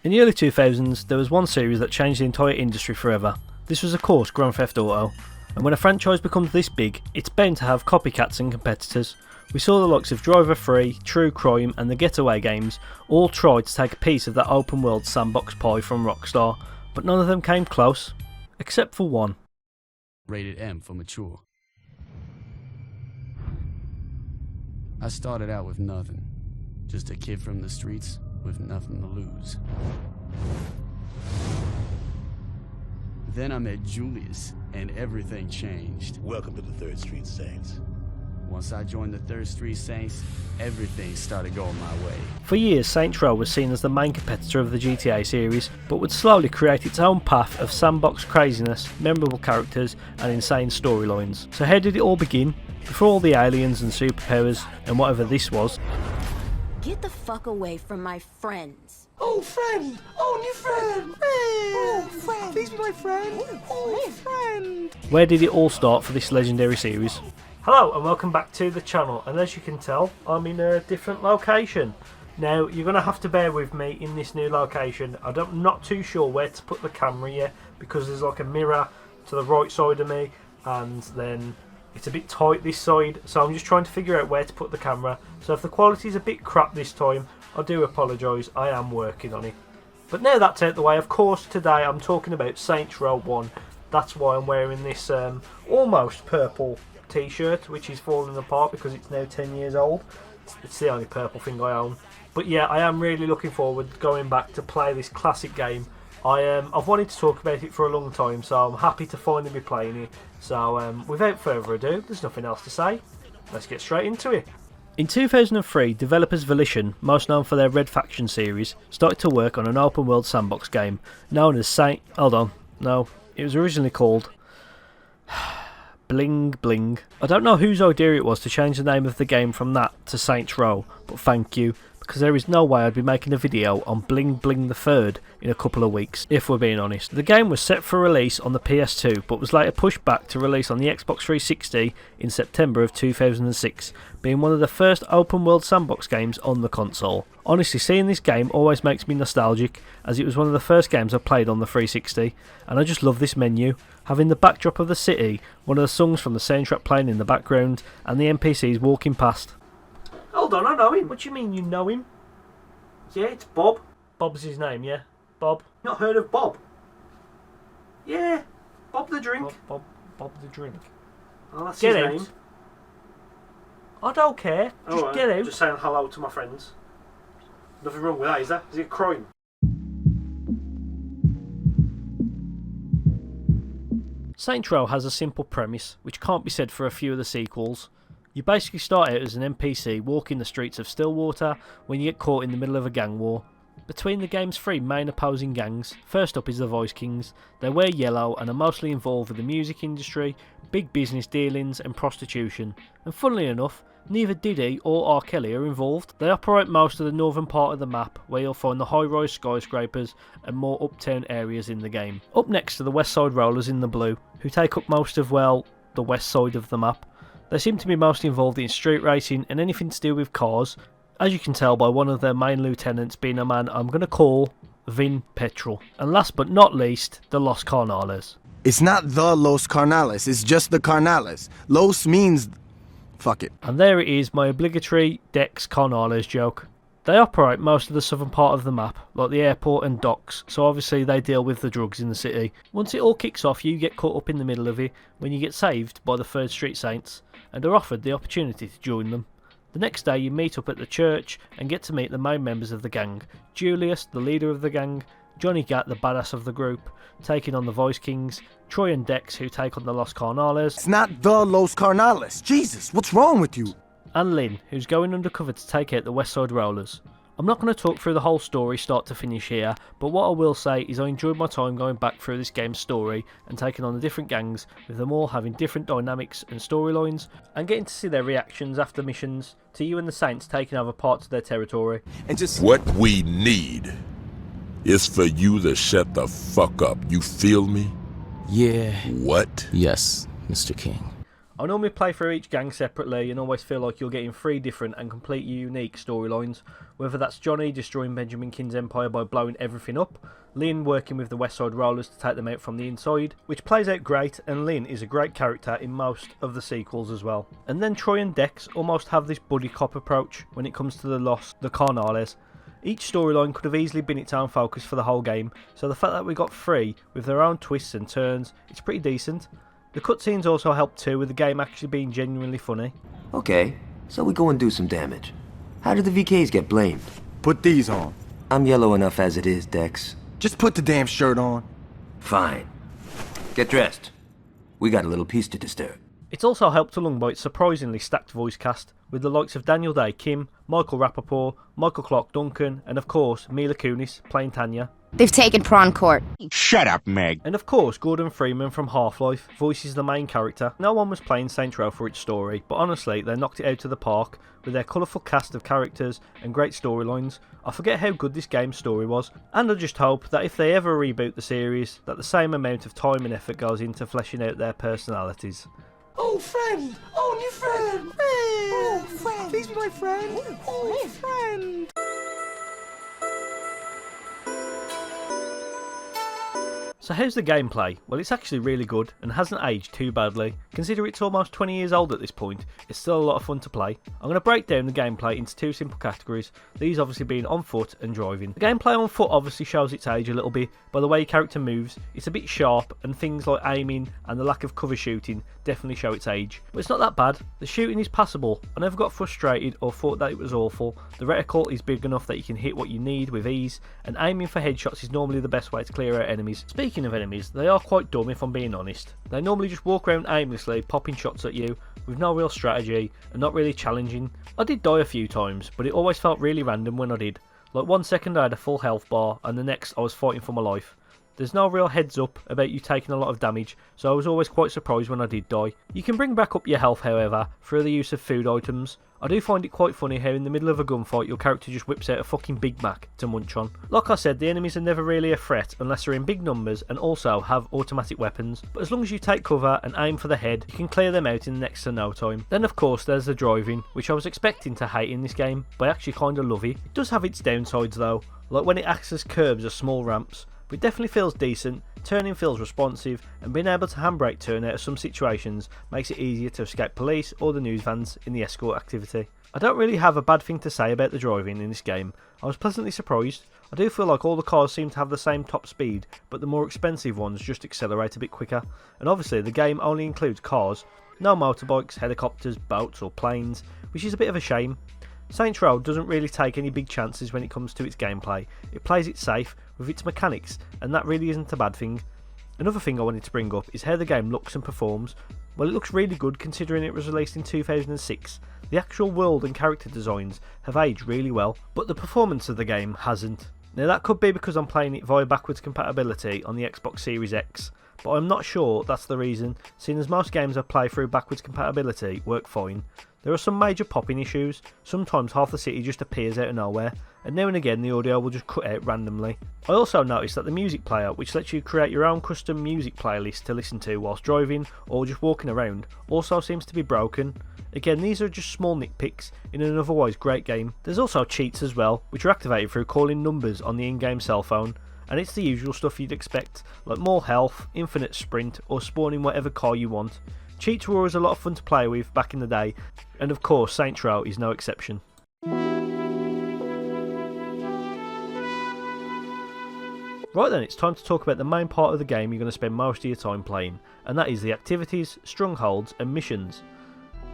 In the early 2000s, there was one series that changed the entire industry forever. This was of course Grand Theft Auto, and when a franchise becomes this big, it's bound to have copycats and competitors. We saw the likes of Driver 3, True Crime and the Getaway games all try to take a piece of that open world sandbox pie from Rockstar, but none of them came close, except for one. Rated M for mature. I started out with nothing. Just a kid from the streets with nothing to lose. Then I met Julius, and everything changed. Welcome to the 3rd Street Saints. Once I joined the 3rd Street Saints, everything started going my way. For years, Saints Row was seen as the main competitor of the GTA series, but would slowly create its own path of sandbox craziness, memorable characters and insane storylines. So how did it all begin? Before all the aliens and superpowers and whatever this was. Get the fuck away from my friends. Oh, friend! Oh, new friend! Oh, friend! Please be my friend! Oh, friend! Where did it all start for this legendary series? Hello and welcome back to the channel, and as you can tell, I'm in a different location. Now, you're going to have to bear with me in this new location. I'm not too sure where to put the camera yet, because there's like a mirror to the right side of me, and then it's a bit tight this side, so I'm just trying to figure out where to put the camera. So if the quality is a bit crap this time, I do apologise, I am working on it. But now that's out the way, of course today I'm talking about Saints Row 1. That's why I'm wearing this almost purple t-shirt, which is falling apart because it's now 10 years old. It's the only purple thing I own. But yeah, I am really looking forward to going back to play this classic game. I've wanted to talk about it for a long time, so I'm happy to finally be playing it. So without further ado, there's nothing else to say. Let's get straight into it. In 2003, developers Volition, most known for their Red Faction series, started to work on an open world sandbox game known as Hold on, no, it was originally called Bling Bling. I don't know whose idea it was to change the name of the game from that to Saints Row, but thank you, because there is no way I'd be making a video on Bling Bling the Third in a couple of weeks, if we're being honest. The game was set for release on the PS2, but was later pushed back to release on the Xbox 360 in September of 2006, being one of the first open world sandbox games on the console. Honestly, seeing this game always makes me nostalgic, as it was one of the first games I played on the 360, and I just love this menu, having the backdrop of the city, one of the songs from the soundtrack playing in the background, and the NPCs walking past. Hold on, I know him. What do you mean you know him? Yeah, it's Bob. Bob's his name, yeah? Bob. Not heard of Bob? Yeah, Bob the Drink. Bob the Drink. Oh, that's his name. I don't care. Just get out. Just saying hello to my friends. Nothing wrong with that, is there? Is it a crime? Saints Row has a simple premise, which can't be said for a few of the sequels. You basically start out as an NPC walking the streets of Stillwater when you get caught in the middle of a gang war. Between the game's 3 main opposing gangs, first up is the Vice Kings. They wear yellow and are mostly involved with the music industry, big business dealings and prostitution. And funnily enough, neither Diddy or R. Kelly are involved. They operate most of the northern part of the map, where you'll find the high-rise skyscrapers and more uptown areas in the game. Up next are the West Side Rollers in the blue, who take up most of, well, the west side of the map. They seem to be mostly involved in street racing and anything to do with cars, as you can tell by one of their main lieutenants being a man I'm going to call Vin Petrol. And last but not least, the Los Carnales. It's not the Los Carnales, it's just the Carnales. Los means... fuck it. And there it is, my obligatory Dex Carnales joke. They operate most of the southern part of the map, like the airport and docks, so obviously they deal with the drugs in the city. Once it all kicks off, you get caught up in the middle of it when you get saved by the 3rd Street Saints, and are offered the opportunity to join them. The next day you meet up at the church and get to meet the main members of the gang. Julius, the leader of the gang, Johnny Gat, the badass of the group, taking on the Vice Kings, Troy and Dex, who take on the Los Carnales. It's not the Los Carnales. Jesus, what's wrong with you? And Lynn, who's going undercover to take out the West Side Rollers. I'm not going to talk through the whole story start to finish here, but what I will say is I enjoyed my time going back through this game's story and taking on the different gangs, with them all having different dynamics and storylines, and getting to see their reactions after missions to you and the Saints taking over parts of their territory. And just... What we need is for you to shut the fuck up. You feel me? Yeah. What? Yes, Mr. King. I normally play through each gang separately and always feel like you're getting 3 different and completely unique storylines, whether that's Johnny destroying Benjamin King's empire by blowing everything up, Lynn working with the West Side Rollers to take them out from the inside, which plays out great, and Lynn is a great character in most of the sequels as well. And then Troy and Dex almost have this buddy cop approach when it comes to the Carnales. Each storyline could have easily been its own focus for the whole game, so the fact that we got 3 with their own twists and turns, it's pretty decent. The cutscenes also help too, with the game actually being genuinely funny. Okay, so we go and do some damage. How did the VKs get blamed? Put these on. I'm yellow enough as it is, Dex. Just put the damn shirt on. Fine. Get dressed. We got a little piece to disturb. It's also helped along by its surprisingly stacked voice cast, with the likes of Daniel Day-Kim, Michael Rappaport, Michael Clark Duncan, and of course Mila Kunis playing Tanya. They've taken Prawn Court. Shut up, Meg. And of course Gordon Freeman from Half-Life voices the main character. No one was playing Saints Row for its story, but honestly they knocked it out of the park with their colourful cast of characters and great storylines. I forget how good this game's story was, and I just hope that if they ever reboot the series, that the same amount of time and effort goes into fleshing out their personalities. Oh, friend! Oh, new friend! Oh, friend! Please be my friend! Oh, friend! So how's the gameplay? Well, it's actually really good and hasn't aged too badly. Consider it's almost 20 years old at this point, it's still a lot of fun to play. I'm going to break down the gameplay into 2 simple categories, these obviously being on foot and driving. The gameplay on foot obviously shows its age a little bit by the way your character moves. It's a bit sharp, and things like aiming and the lack of cover shooting definitely show its age. But it's not that bad, the shooting is passable, I never got frustrated or thought that it was awful. The reticle is big enough that you can hit what you need with ease, and aiming for headshots is normally the best way to clear out enemies. Speaking of enemies, they are quite dumb if I'm being honest. They normally just walk around aimlessly popping shots at you with no real strategy and not really challenging. I did die a few times, but it always felt really random when I did. Like 1 second I had a full health bar and the next I was fighting for my life. There's no real heads up about you taking a lot of damage, so I was always quite surprised when I did die. You can bring back up your health however through the use of food items. I do find it quite funny how in the middle of a gunfight your character just whips out a fucking Big Mac to munch on. Like I said, the enemies are never really a threat unless they're in big numbers and also have automatic weapons, but as long as you take cover and aim for the head, you can clear them out in next to no time. Then of course there's the driving, which I was expecting to hate in this game, but I actually kinda love it. It does have its downsides though, like when it acts as curbs or small ramps, but it definitely feels decent, turning feels responsive, and being able to handbrake turn out of some situations makes it easier to escape police or the news vans in the escort activity. I don't really have a bad thing to say about the driving in this game. I was pleasantly surprised. I do feel like all the cars seem to have the same top speed, but the more expensive ones just accelerate a bit quicker. And obviously the game only includes cars, no motorbikes, helicopters, boats or planes, which is a bit of a shame. Saints Row doesn't really take any big chances when it comes to its gameplay. It plays it safe with its mechanics, and that really isn't a bad thing. Another thing I wanted to bring up is how the game looks and performs. Well, it looks really good considering it was released in 2006. The actual world and character designs have aged really well, but the performance of the game hasn't. Now that could be because I'm playing it via backwards compatibility on the Xbox Series X, but I'm not sure that's the reason, seeing as most games I play through backwards compatibility work fine. There are some major popping issues, sometimes half the city just appears out of nowhere, and now and again the audio will just cut out randomly. I also noticed that the music player, which lets you create your own custom music playlist to listen to whilst driving or just walking around, also seems to be broken. Again, these are just small nitpicks in an otherwise great game. There's also cheats as well, which are activated through calling numbers on the in-game cell phone, and it's the usual stuff you'd expect, like more health, infinite sprint, or spawning whatever car you want. Cheats were always a lot of fun to play with back in the day, and of course Saints Row is no exception. Right then, it's time to talk about the main part of the game you're going to spend most of your time playing, and that is the activities, strongholds and missions.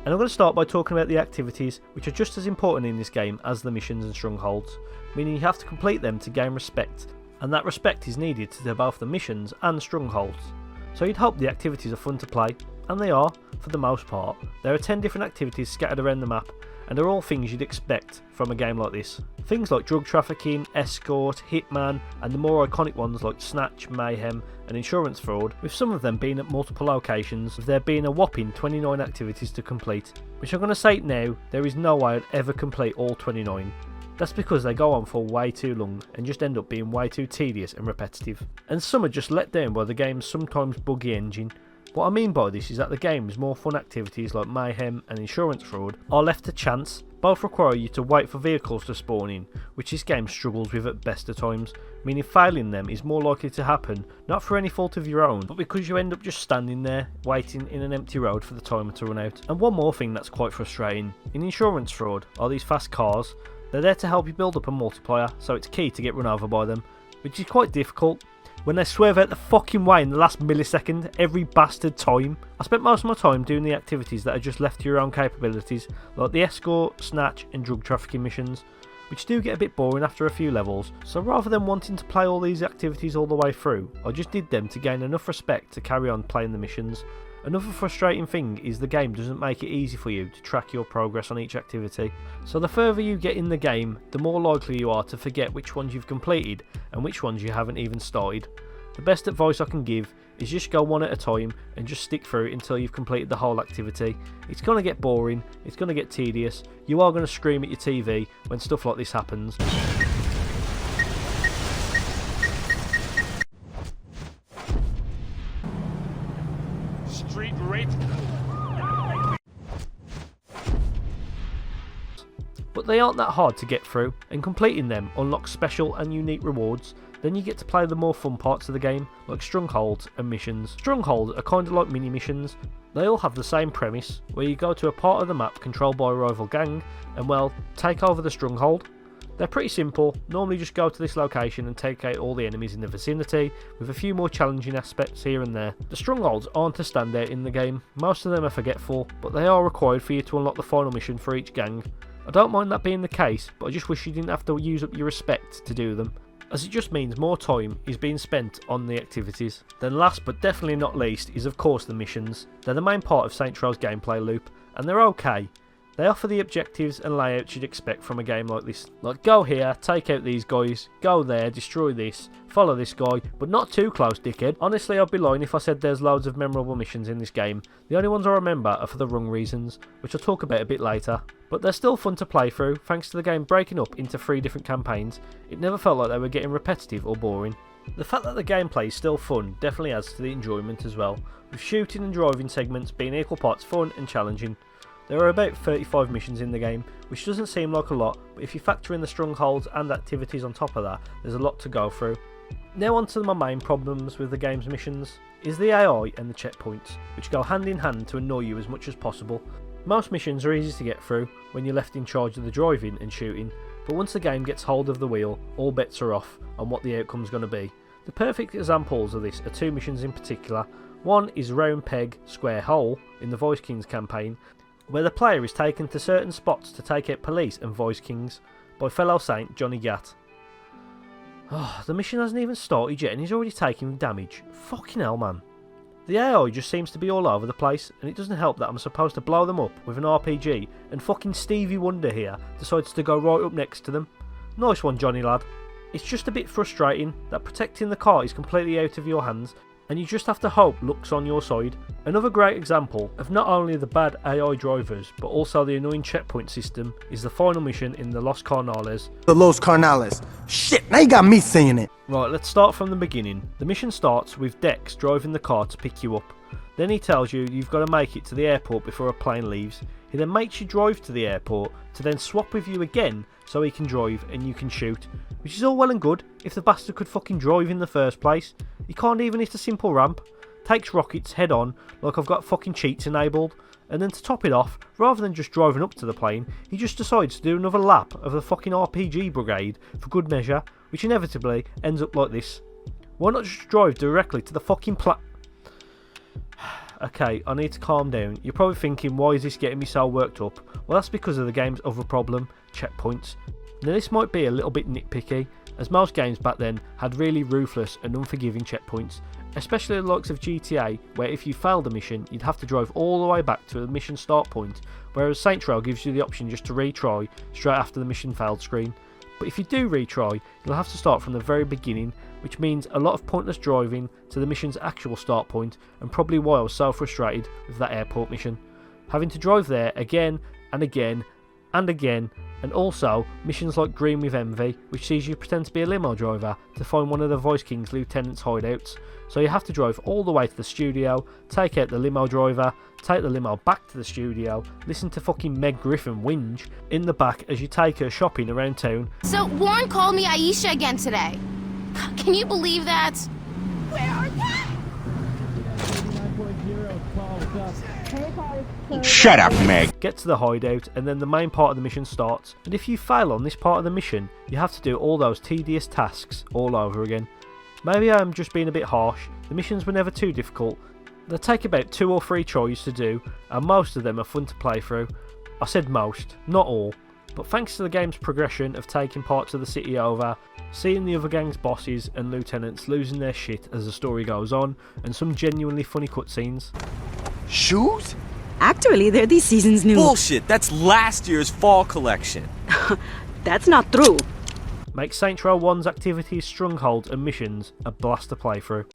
And I'm going to start by talking about the activities, which are just as important in this game as the missions and strongholds, meaning you have to complete them to gain respect, and that respect is needed to do both the missions and strongholds. So you'd hope the activities are fun to play, and they are, for the most part. There are 10 different activities scattered around the map, and they're all things you'd expect from a game like this. Things like drug trafficking, escort, hitman, and the more iconic ones like snatch, mayhem, and insurance fraud, with some of them being at multiple locations, with there being a whopping 29 activities to complete. Which I'm going to say now, there is no way I'd ever complete all 29. That's because they go on for way too long and just end up being way too tedious and repetitive. And some are just let down by the game's sometimes buggy engine. What I mean by this is that the game's more fun activities like mayhem and insurance fraud are left to chance. Both require you to wait for vehicles to spawn in, which this game struggles with at best of times, meaning failing them is more likely to happen, not through any fault of your own, but because you end up just standing there, waiting in an empty road for the timer to run out. And one more thing that's quite frustrating, in insurance fraud are these fast cars. They're there to help you build up a multiplier, so it's key to get run over by them, which is quite difficult when they swerve out the fucking way in the last millisecond every bastard time. I spent most of my time doing the activities that are just left to your own capabilities, like the escort, snatch and drug trafficking missions, which do get a bit boring after a few levels, so rather than wanting to play all these activities all the way through, I just did them to gain enough respect to carry on playing the missions. Another frustrating thing is the game doesn't make it easy for you to track your progress on each activity, so the further you get in the game, the more likely you are to forget which ones you've completed and which ones you haven't even started. The best advice I can give is just go one at a time and just stick through it until you've completed the whole activity. It's going to get boring, it's going to get tedious, you are going to scream at your TV when stuff like this happens. Street rape. But they aren't that hard to get through, and completing them unlocks special and unique rewards. Then you get to play the more fun parts of the game, like strongholds and missions. Strongholds are kind of like mini missions. They all have the same premise, where you go to a part of the map controlled by a rival gang, and well, take over the stronghold. They're pretty simple, normally just go to this location and take out all the enemies in the vicinity, with a few more challenging aspects here and there. The strongholds aren't a standout in the game, most of them are forgetful, but they are required for you to unlock the final mission for each gang. I don't mind that being the case, but I just wish you didn't have to use up your respect to do them, as it just means more time is being spent on the activities. Then last but definitely not least is of course the missions. They're the main part of Saints Row's gameplay loop, and they're okay. They offer the objectives and layouts you'd expect from a game like this. Like, go here, take out these guys, go there, destroy this, follow this guy, but not too close, dickhead. Honestly, I'd be lying if I said there's loads of memorable missions in this game. The only ones I remember are for the wrong reasons, which I'll talk about a bit later. But they're still fun to play through, thanks to the game breaking up into 3 different campaigns. It never felt like they were getting repetitive or boring. The fact that the gameplay is still fun definitely adds to the enjoyment as well, with shooting and driving segments being equal parts fun and challenging. There are about 35 missions in the game, which doesn't seem like a lot, but if you factor in the strongholds and activities on top of that, there's a lot to go through. Now on to my main problems with the game's missions, is the AI and the checkpoints, which go hand in hand to annoy you as much as possible. Most missions are easy to get through when you're left in charge of the driving and shooting, but once the game gets hold of the wheel, all bets are off on what the outcome's going to be. The perfect examples of this are 2 missions in particular. One is Round Peg, Square Hole in the Voice Kings campaign, where the player is taken to certain spots to take out police and voice kings by fellow saint Johnny Gat. Oh, the mission hasn't even started yet and he's already taking damage. Fucking hell, man. The AI just seems to be all over the place, and it doesn't help that I'm supposed to blow them up with an RPG, and fucking Stevie Wonder here decides to go right up next to them. Nice one, Johnny lad. It's just a bit frustrating that protecting the car is completely out of your hands, and you just have to hope luck's on your side. Another great example of not only the bad AI drivers, but also the annoying checkpoint system is the final mission in the Los Carnales. The Los Carnales. Shit, now you got me saying it. Right, let's start from the beginning. The mission starts with Dex driving the car to pick you up. Then he tells you you've got to make it to the airport before a plane leaves. He then makes you drive to the airport to then swap with you again so he can drive and you can shoot. Which is all well and good if the bastard could fucking drive in the first place. He can't even hit a simple ramp. Takes rockets head on like I've got fucking cheats enabled. And then to top it off, rather than just driving up to the plane, he just decides to do another lap of the fucking RPG brigade for good measure, which inevitably ends up like this. Why not just drive directly to the fucking Okay, I need to calm down. You're probably thinking, why is this getting me so worked up? Well, that's because of the game's other problem, checkpoints. Now this might be a little bit nitpicky, as most games back then had really ruthless and unforgiving checkpoints, especially the likes of GTA, where if you failed a mission, you'd have to drive all the way back to the mission start point, whereas Saints Row gives you the option just to retry straight after the mission failed screen. But if you do retry, you'll have to start from the very beginning, which means a lot of pointless driving to the mission's actual start point, and probably why I was so frustrated with that airport mission. Having to drive there again and again and again, and also missions like Green with Envy, which sees you pretend to be a limo driver to find one of the Vice King's lieutenant's hideouts. So you have to drive all the way to the studio, take out the limo driver, take the limo back to the studio, listen to fucking Meg Griffin whinge in the back as you take her shopping around town. So Warren called me Aisha again today. Can you believe that? Where are they? Shut up, Meg. Get to the hideout, and then the main part of the mission starts. And if you fail on this part of the mission, you have to do all those tedious tasks all over again. Maybe I'm just being a bit harsh. The missions were never too difficult. They take about 2 or 3 tries to do, and most of them are fun to play through. I said most, not all. But thanks to the game's progression of taking parts of the city over, seeing the other gang's bosses and lieutenants losing their shit as the story goes on, and some genuinely funny cutscenes. Shoes? Actually, they're this season's new. Bullshit, that's last year's fall collection. That's not true. Make Saints Row 1's activities, strongholds and missions a blast to play through.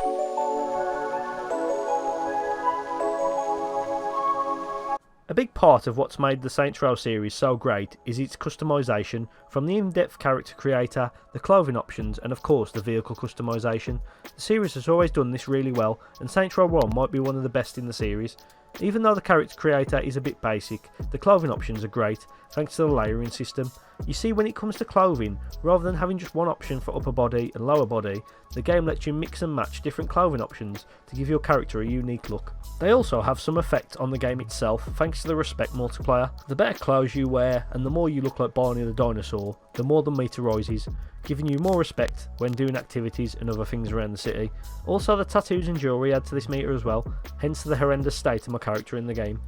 A big part of what's made the Saints Row series so great is its customisation, from the in-depth character creator, the clothing options and of course the vehicle customisation. The series has always done this really well, and Saints Row 1 might be one of the best in the series. Even though the character creator is a bit basic, the clothing options are great thanks to the layering system. You see, when it comes to clothing, rather than having just one option for upper body and lower body, the game lets you mix and match different clothing options to give your character a unique look. They also have some effect on the game itself thanks to the Respect multiplier. The better clothes you wear and the more you look like Barney the dinosaur, the more the meter rises, giving you more respect when doing activities and other things around the city. Also, the tattoos and jewellery add to this meter as well, hence the horrendous state of my character in the game.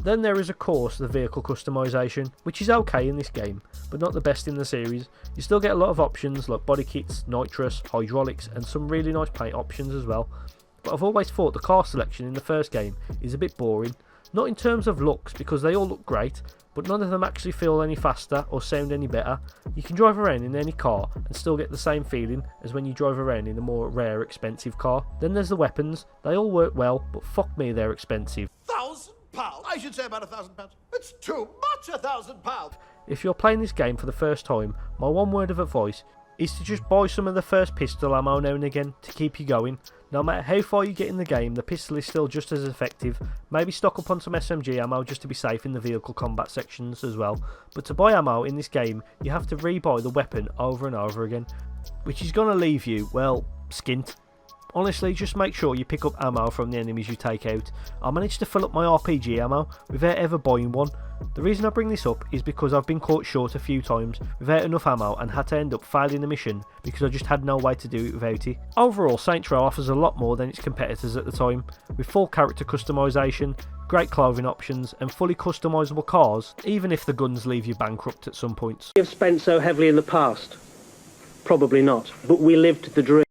Then there is of course the vehicle customisation, which is okay in this game, but not the best in the series. You still get a lot of options like body kits, nitrous, hydraulics and some really nice paint options as well. But I've always thought the car selection in the first game is a bit boring. Not in terms of looks, because they all look great, but none of them actually feel any faster or sound any better. You can drive around in any car and still get the same feeling as when you drive around in a more rare, expensive car. Then there's the weapons. They all work well, but fuck me, they're expensive. £1,000? I should say about £1,000. It's too much, £1,000. If you're playing this game for the first time, my one word of advice is to just buy some of the first pistol ammo now and again to keep you going. No matter how far you get in the game, the pistol is still just as effective. Maybe stock up on some SMG ammo just to be safe in the vehicle combat sections as well. But to buy ammo in this game, you have to rebuy the weapon over and over again, which is going to leave you, well, skint. Honestly, just make sure you pick up ammo from the enemies you take out. I managed to fill up my RPG ammo without ever buying one. The reason I bring this up is because I've been caught short a few times without enough ammo and had to end up failing the mission because I just had no way to do it without it. Overall, Saints Row offers a lot more than its competitors at the time, with full character customisation, great clothing options and fully customisable cars, even if the guns leave you bankrupt at some points. We have spent so heavily in the past? Probably not, but we lived the dream.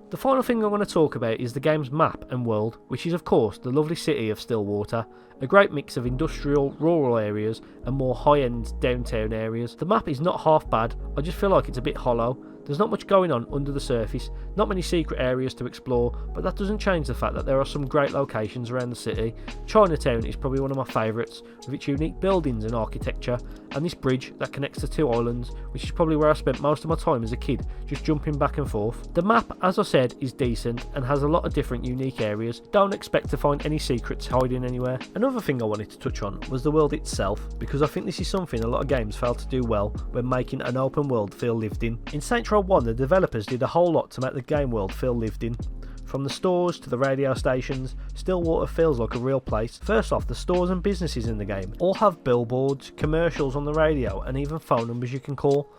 The final thing I want to talk about is the game's map and world, which is of course the lovely city of Stillwater, a great mix of industrial, rural areas and more high-end downtown areas. The map is not half bad, I just feel like it's a bit hollow. There's not much going on under the surface, not many secret areas to explore, but that doesn't change the fact that there are some great locations around the city. Chinatown is probably one of my favourites, with its unique buildings and architecture, and this bridge that connects the two islands, which is probably where I spent most of my time as a kid, just jumping back and forth. The map, as I said, is decent and has a lot of different unique areas. Don't expect to find any secrets hiding anywhere. Another thing I wanted to touch on was the world itself, because I think this is something a lot of games fail to do well when making an open world feel lived in. In Saints Row 1, the developers did a whole lot to make the game world feel lived in. From the stores to the radio stations, Stillwater feels like a real place. First off, the stores and businesses in the game all have billboards, commercials on the radio and even phone numbers you can call.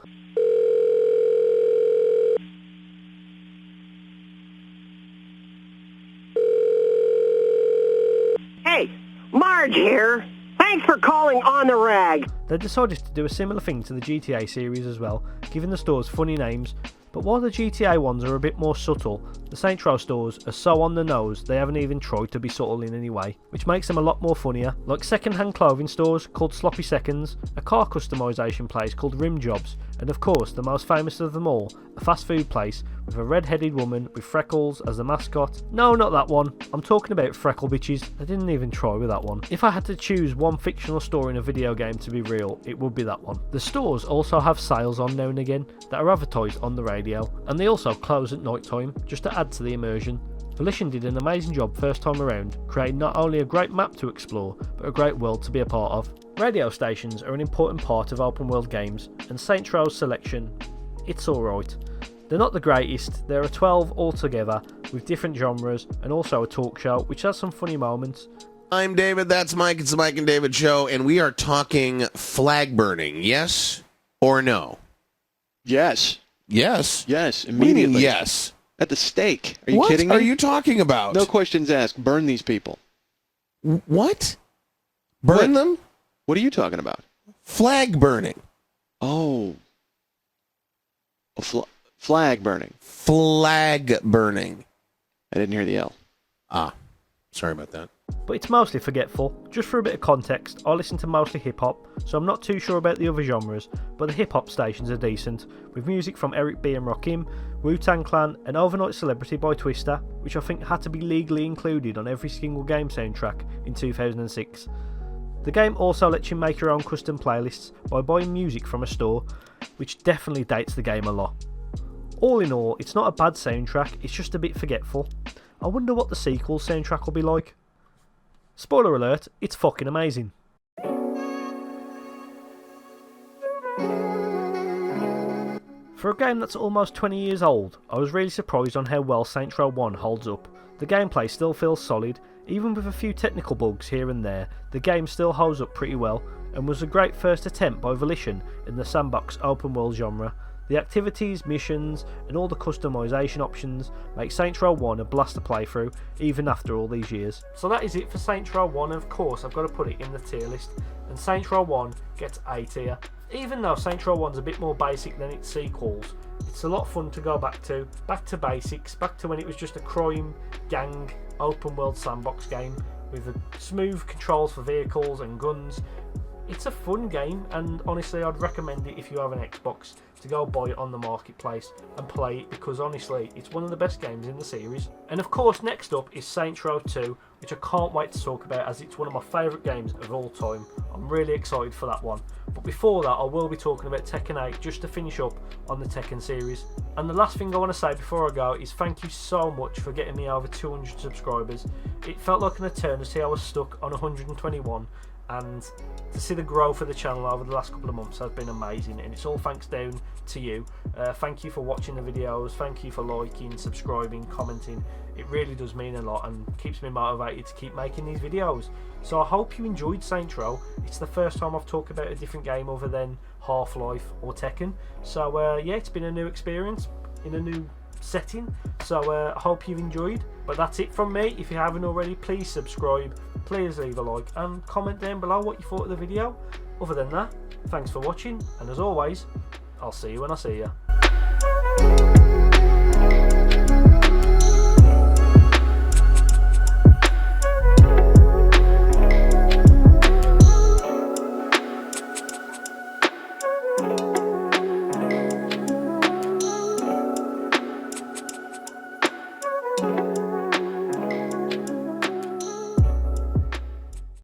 Hey, Marge here. Thanks for calling On the Rag. They decided to do a similar thing to the GTA series as well, giving the stores funny names, but while the GTA ones are a bit more subtle, The Saints Row stores are so on the nose they haven't even tried to be subtle in any way, which makes them a lot more funnier, like second-hand clothing stores called Sloppy Seconds, a car customisation place called Rim Jobs, and of course the most famous of them all, a fast food place with a red-headed woman with freckles as the mascot. No, not that one. I'm talking about Freckle Bitches. I didn't even try with that one. If I had to choose one fictional store in a video game to be real, it would be that one. The stores also have sales on now and again that are advertised on the radio, and they also close at night time just to add to the immersion. Volition did an amazing job first time around, creating not only a great map to explore, but a great world to be a part of. Radio stations are an important part of open world games, and Saints Row's selection, it's alright. They're not the greatest, there are 12 altogether, with different genres, and also a talk show, which has some funny moments. I'm David, that's Mike, it's the Mike and David Show, and we are talking flag burning, yes or no? Yes. Yes? Yes, immediately. Yes. At the stake. Are you what kidding me? What are you talking about? No questions asked. Burn these people. What? Burn them? What are you talking about? Flag burning. Oh. Flag burning. Flag burning. I didn't hear the L. Ah. Sorry about that. But it's mostly forgetful. Just for a bit of context, I listen to mostly hip-hop, so I'm not too sure about the other genres, but the hip-hop stations are decent, with music from Eric B and Rakim, Wu-Tang Clan, and Overnight Celebrity by Twista, which I think had to be legally included on every single game soundtrack in 2006. The game also lets you make your own custom playlists by buying music from a store, which definitely dates the game a lot. All in all, it's not a bad soundtrack, it's just a bit forgetful. I wonder what the sequel soundtrack will be like. Spoiler alert, it's fucking amazing. For a game that's almost 20 years old, I was really surprised on how well Saints Row 1 holds up. The gameplay still feels solid, even with a few technical bugs here and there, the game still holds up pretty well, and was a great first attempt by Volition in the sandbox open world genre. The activities, missions, and all the customisation options make Saints Row 1 a blast to play through, even after all these years. So that is it for Saints Row 1, and of course I've got to put it in the tier list, and Saints Row 1 gets A tier. Even though Saints Row 1's a bit more basic than its sequels, it's a lot of fun to go back to basics, back to when it was just a crime, gang, open world sandbox game, with smooth controls for vehicles and guns. It's a fun game, and honestly I'd recommend it if you have an Xbox to go buy it on the marketplace and play it, because honestly it's one of the best games in the series. And of course next up is Saints Row 2, which I can't wait to talk about as it's one of my favourite games of all time. I'm really excited for that one. But before that I will be talking about Tekken 8 just to finish up on the Tekken series. And the last thing I want to say before I go is thank you so much for getting me over 200 subscribers. It felt like an eternity. I was stuck on 121, and to see the growth of the channel over the last couple of months has been amazing, and it's all thanks down to you. Thank you for watching the videos, thank you for liking, subscribing, commenting. It really does mean a lot and keeps me motivated to keep making these videos. So I hope you enjoyed Saints Row. It's the first time I've talked about a different game other than Half-Life or Tekken. So yeah, it's been a new experience in a new setting, so I hope you've enjoyed. But that's it from me. If you haven't already, please subscribe, please leave a like and comment down below what you thought of the video. Other than that, thanks for watching, and as always, I'll see you when I see you.